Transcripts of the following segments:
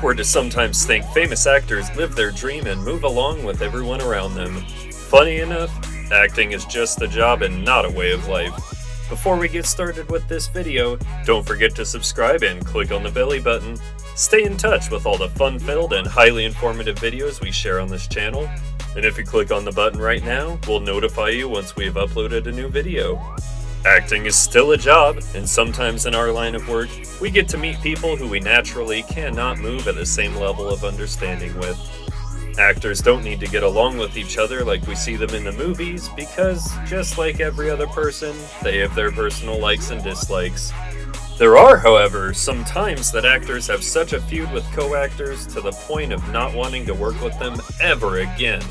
awkward to sometimes think famous actors live their dream and move along with everyone around them. Funny enough, acting is just a job and not a way of life. Before we get started with this video, don't forget to subscribe and click on the belly button. Stay in touch with all the fun-filled and highly informative videos we share on this channel. And if you click on the button right now, we'll notify you once we have uploaded a new video. Acting is still a job, and sometimes in our line of work, we get to meet people who we naturally cannot move at the same level of understanding with. Actors don't need to get along with each other like we see them in the movies, because just like every other person, they have their personal likes and dislikes. There are, however, some times that actors have such a feud with co-actors to the point of not wanting to work with them ever again.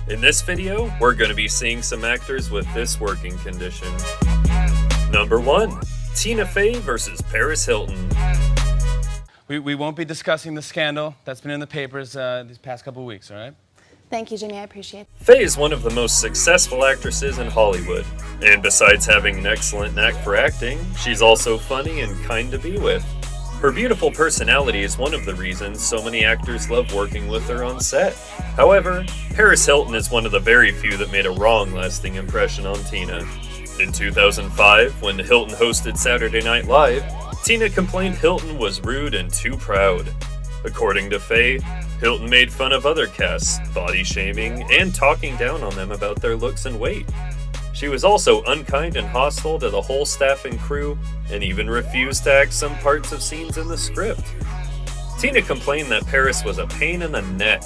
In this video, we're going to be seeing some actors with this working condition. Number 1. Tina Fey versus Paris Hilton. We won't be discussing the scandal that's been in the papers these past couple of weeks, all right? Thank you, Jimmy. I appreciate it. Fey is one of the most successful actresses in Hollywood, and besides having an excellent knack for acting, she's also funny and kind to be with. Her beautiful personality is one of the reasons so many actors love working with her on set. However, Paris Hilton is one of the very few that made a wrong lasting impression on Tina. In 2005, when Hilton hosted Saturday Night Live, Tina complained Hilton was rude and too proud. According to Fey, Hilton made fun of other casts, body shaming, and talking down on them about their looks and weight. She was also unkind and hostile to the whole staff and crew, and even refused to act some parts of scenes in the script. Tina complained that Paris was a pain in the neck.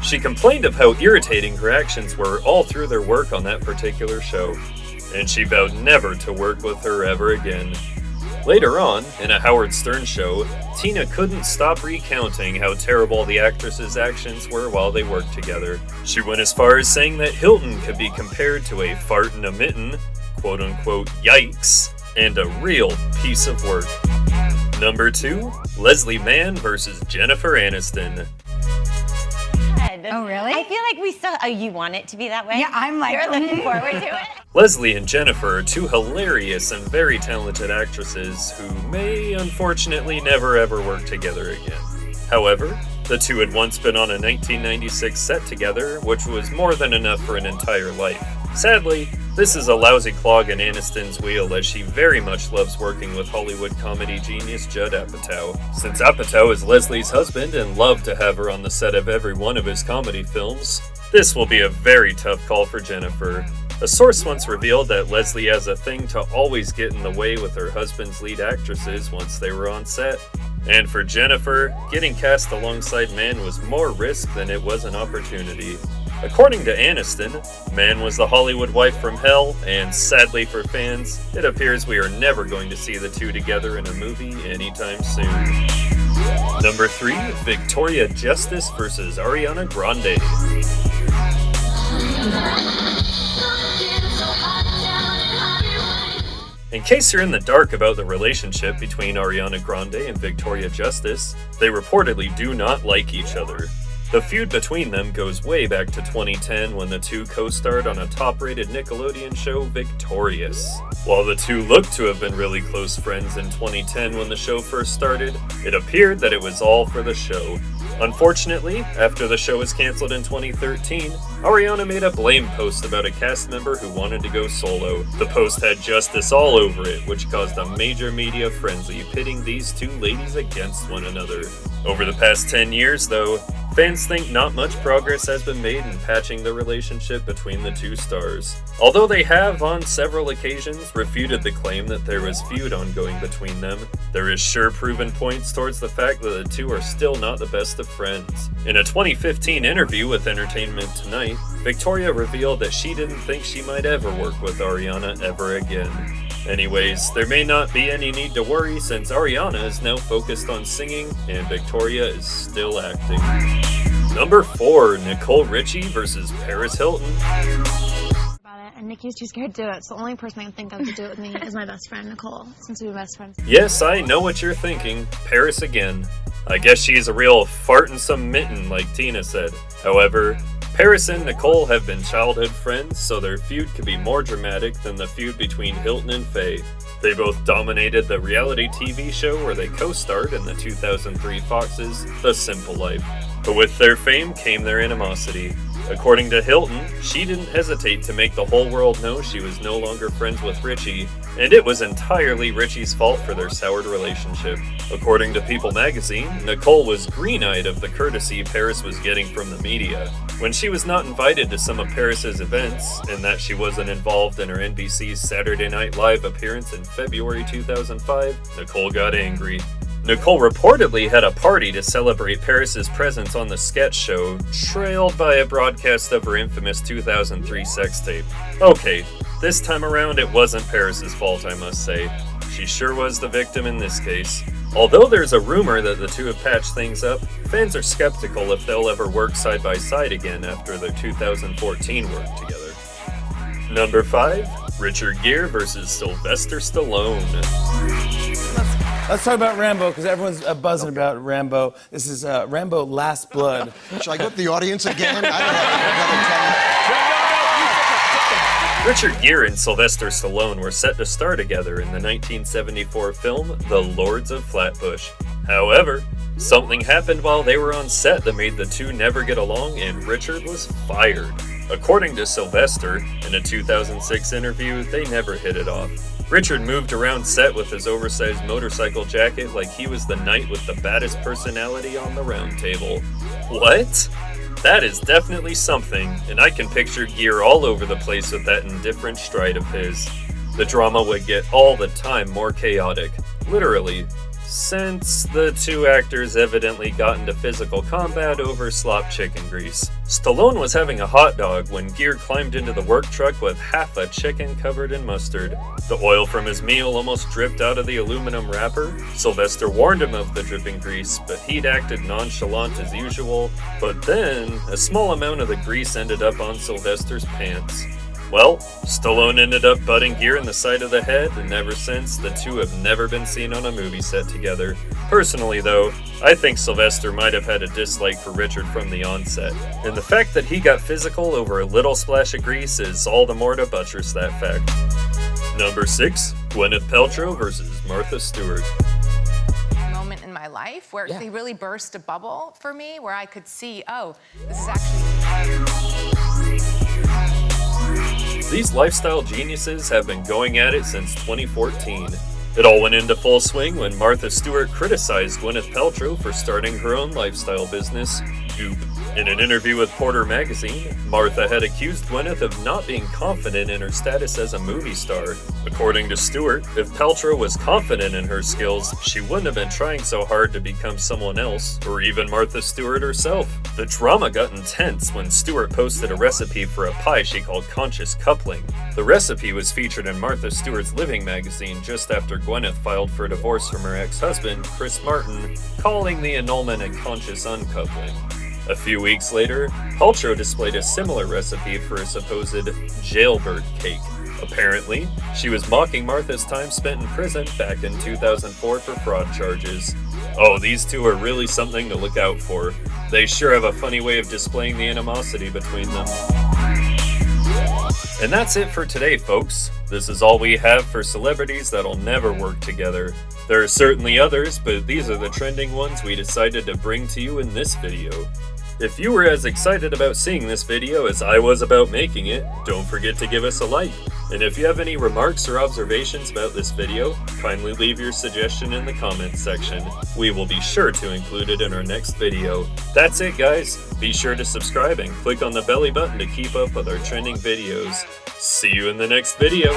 She complained of how irritating her actions were all through their work on that particular show, and she vowed never to work with her ever again. Later on, in a Howard Stern show, Tina couldn't stop recounting how terrible the actress's actions were while they worked together. She went as far as saying that Hilton could be compared to a fart in a mitten, quote-unquote yikes, and a real piece of work. Number 2, Leslie Mann versus Jennifer Aniston. Oh, really? I feel like we still... Oh, you want it to be that way? Yeah, I'm like... You're looking forward to it? Leslie and Jennifer are two hilarious and very talented actresses who may, unfortunately, never ever work together again. However, the two had once been on a 1996 set together, which was more than enough for an entire life. Sadly, this is a lousy clog in Aniston's wheel, as she very much loves working with Hollywood comedy genius Judd Apatow. Since Apatow is Leslie's husband and loved to have her on the set of every one of his comedy films, this will be a very tough call for Jennifer. A source once revealed that Leslie has a thing to always get in the way with her husband's lead actresses once they were on set. And for Jennifer, getting cast alongside Mann was more risk than it was an opportunity. According to Aniston, Mann was the Hollywood wife from hell, and sadly for fans, it appears we are never going to see the two together in a movie anytime soon. Number 3, Victoria Justice versus Ariana Grande. In case you're in the dark about the relationship between Ariana Grande and Victoria Justice, they reportedly do not like each other. The feud between them goes way back to 2010 when the two co-starred on a top-rated Nickelodeon show, Victorious. While the two looked to have been really close friends in 2010 when the show first started, it appeared that it was all for the show. Unfortunately, after the show was canceled in 2013, Ariana made a blame post about a cast member who wanted to go solo. The post had justice all over it, which caused a major media frenzy pitting these two ladies against one another. Over the past 10 years, though, fans think not much progress has been made in patching the relationship between the two stars. Although they have, on several occasions, refuted the claim that there was feud ongoing between them, there is sure proven points towards the fact that the two are still not the best of friends. In a 2015 interview with Entertainment Tonight, Victoria revealed that she didn't think she might ever work with Ariana ever again. Anyways, there may not be any need to worry since Ariana is now focused on singing and Victoria is still acting. Number 4, Nicole Richie versus Paris Hilton. And Nikki's too scared to do it, so the only person I can think of to do it with me is my best friend, Nicole, since we've been best friends. Yes, I know what you're thinking. Paris again. I guess she's a real fart in some mitten, like Tina said. However, Paris and Nicole have been childhood friends, so their feud could be more dramatic than the feud between Hilton and Faye. They both dominated the reality TV show where they co-starred in the 2003 Fox's The Simple Life. But with their fame came their animosity. According to Hilton, she didn't hesitate to make the whole world know she was no longer friends with Richie, and it was entirely Richie's fault for their soured relationship. According to People magazine, Nicole was green-eyed of the courtesy Paris was getting from the media. When she was not invited to some of Paris's events, and that she wasn't involved in her NBC's Saturday Night Live appearance in February 2005, Nicole got angry. Nicole reportedly had a party to celebrate Paris's presence on the sketch show, trailed by a broadcast of her infamous 2003 sex tape. Okay, this time around it wasn't Paris's fault, I must say. She sure was the victim in this case. Although there's a rumor that the two have patched things up, fans are skeptical if they'll ever work side by side again after their 2014 work together. Number 5, Richard Gere versus Sylvester Stallone. Let's talk about Rambo, because everyone's buzzing about Rambo. This is Rambo Last Blood. Should I go to the audience again? I don't have another 10. Richard Gere and Sylvester Stallone were set to star together in the 1974 film The Lords of Flatbush. However, something happened while they were on set that made the two never get along, and Richard was fired. According to Sylvester, in a 2006 interview, they never hit it off. Richard moved around set with his oversized motorcycle jacket like he was the knight with the baddest personality on the round table. What? That is definitely something, and I can picture Gere all over the place with that indifferent stride of his. The drama would get all the time more chaotic, literally, since the two actors evidently got into physical combat over slop chicken grease. Stallone was having a hot dog when Gere climbed into the work truck with half a chicken covered in mustard. The oil from his meal almost dripped out of the aluminum wrapper. Sylvester warned him of the dripping grease, but he'd acted nonchalant as usual. But then, a small amount of the grease ended up on Sylvester's pants. Well, Stallone ended up butting Gere in the side of the head, and ever since, the two have never been seen on a movie set together. Personally, though, I think Sylvester might have had a dislike for Richard from the onset, and the fact that he got physical over a little splash of grease is all the more to buttress that fact. Number 6, Gwyneth Paltrow versus Martha Stewart. Moment in my life where they really burst a bubble for me, where I could see, oh, this is actually... These lifestyle geniuses have been going at it since 2014. It all went into full swing when Martha Stewart criticized Gwyneth Paltrow for starting her own lifestyle business, Goop. In an interview with Porter magazine, Martha had accused Gwyneth of not being confident in her status as a movie star. According to Stewart, if Paltrow was confident in her skills, she wouldn't have been trying so hard to become someone else, or even Martha Stewart herself. The drama got intense when Stewart posted a recipe for a pie she called Conscious Coupling. The recipe was featured in Martha Stewart's Living magazine just after Gwyneth filed for divorce from her ex-husband, Chris Martin, calling the annulment a conscious uncoupling. A few weeks later, Paltrow displayed a similar recipe for a supposed jailbird cake. Apparently, she was mocking Martha's time spent in prison back in 2004 for fraud charges. Oh, these two are really something to look out for. They sure have a funny way of displaying the animosity between them. And that's it for today, folks. This is all we have for celebrities that'll never work together. There are certainly others, but these are the trending ones we decided to bring to you in this video. If you were as excited about seeing this video as I was about making it, don't forget to give us a like. And if you have any remarks or observations about this video, kindly leave your suggestion in the comments section. We will be sure to include it in our next video. That's it, guys. Be sure to subscribe and click on the belly button to keep up with our trending videos. See you in the next video.